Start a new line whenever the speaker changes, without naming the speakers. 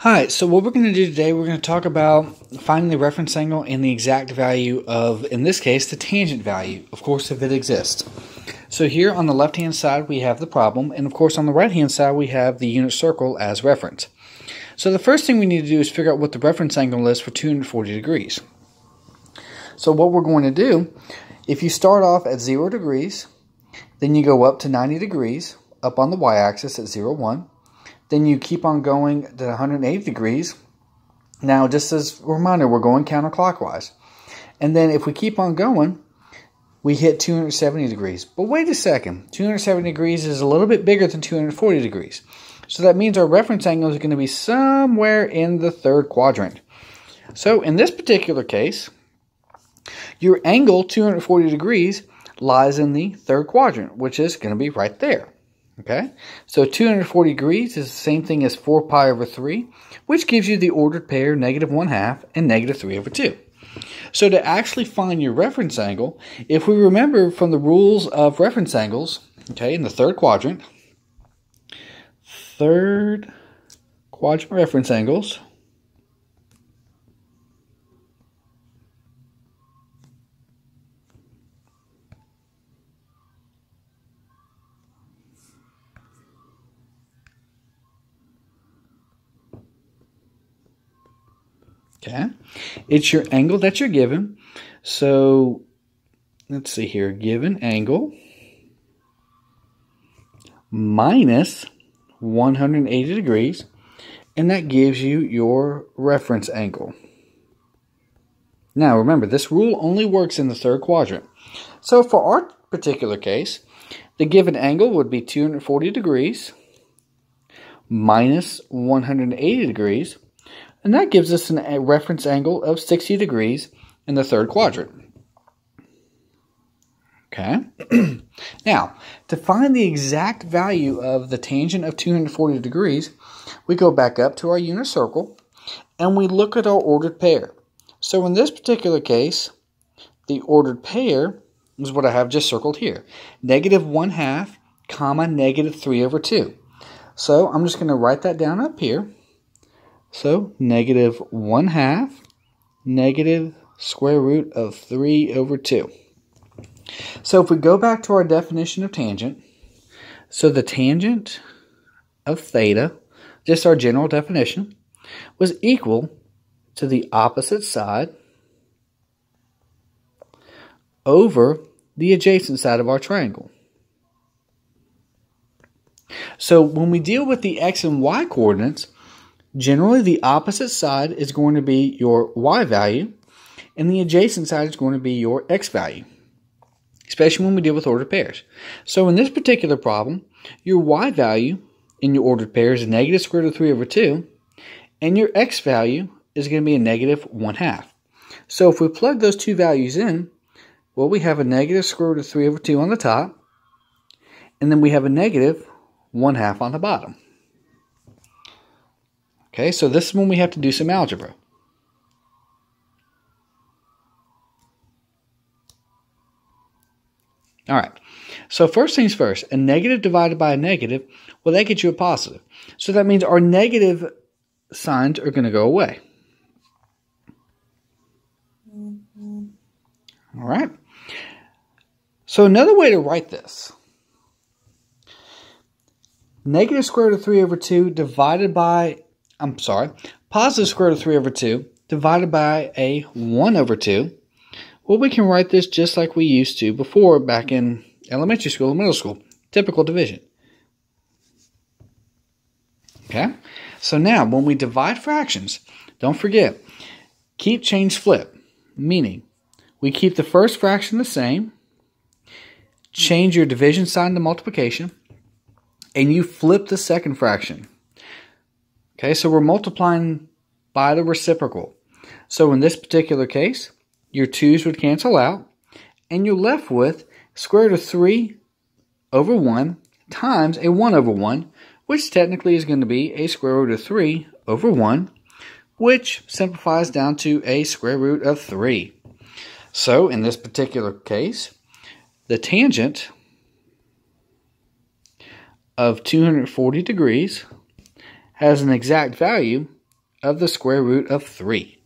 Hi, so what we're going to do today, we're going to talk about finding the reference angle and the exact value of, in this case, the tangent value, of course, if it exists. So here on the left-hand side, we have the problem, and of course on the right-hand side, we have the unit circle as reference. So the first thing we need to do is figure out what the reference angle is for 240 degrees. So what we're going to do, if you start off at 0 degrees, then you go up to 90 degrees, up on the y-axis at 0, 1. Then you keep on going to 180 degrees. Now, just as a reminder, we're going counterclockwise. And then if we keep on going, we hit 270 degrees. But wait a second. 270 degrees is a little bit bigger than 240 degrees. So that means our reference angle is going to be somewhere in the third quadrant. So in this particular case, your angle, 240 degrees, lies in the third quadrant, which is going to be right there. Okay, so 240 degrees is the same thing as 4 pi over 3, which gives you the ordered pair -1/2 and -3/2. So to actually find your reference angle, if we remember from the rules of reference angles, okay, in the third quadrant reference angles, okay, it's your angle that you're given. So let's see here, given angle minus 180 degrees, and that gives you your reference angle. Now remember, this rule only works in the third quadrant. So for our particular case, the given angle would be 240 degrees minus 180 degrees. And that gives us a reference angle of 60 degrees in the third quadrant. Okay. Now, to find the exact value of the tangent of 240 degrees, we go back up to our unit circle and we look at our ordered pair. So in this particular case, the ordered pair is what I have just circled here. -1/2, comma, -3/2. So I'm just going to write that down up here. So, -1/2, square root of 3/2. So, if we go back to our definition of tangent, so the tangent of theta, just our general definition, was equal to the opposite side over the adjacent side of our triangle. So, when we deal with the x and y coordinates, generally, the opposite side is going to be your y value, and the adjacent side is going to be your x value, especially when we deal with ordered pairs. So in this particular problem, your y value in your ordered pair is -√3/2, and your x value is going to be a -1/2. So if we plug those two values in, well, we have a -√3/2 on the top, and then we have a -1/2 on the bottom. Okay, so this is when we have to do some algebra. All right, so first things first, a negative divided by a negative, well, that gets you a positive. So that means our negative signs are going to go away. All right, so another way to write this, -√3/2 divided by, positive square root of 3/2 divided by a 1/2. Well, we can write this just like we used to before back in elementary school and middle school. Typical division. Okay? So now, when we divide fractions, don't forget, keep, change, flip. Meaning, we keep the first fraction the same, change your division sign to multiplication, and you flip the second fraction. Okay, so we're multiplying by the reciprocal. So in this particular case, your 2's would cancel out, and you're left with square root of 3/1 times a 1/1, which technically is going to be a square root of 3/1, which simplifies down to a square root of 3. So in this particular case, the tangent of 240 degrees has an exact value of the square root of 3.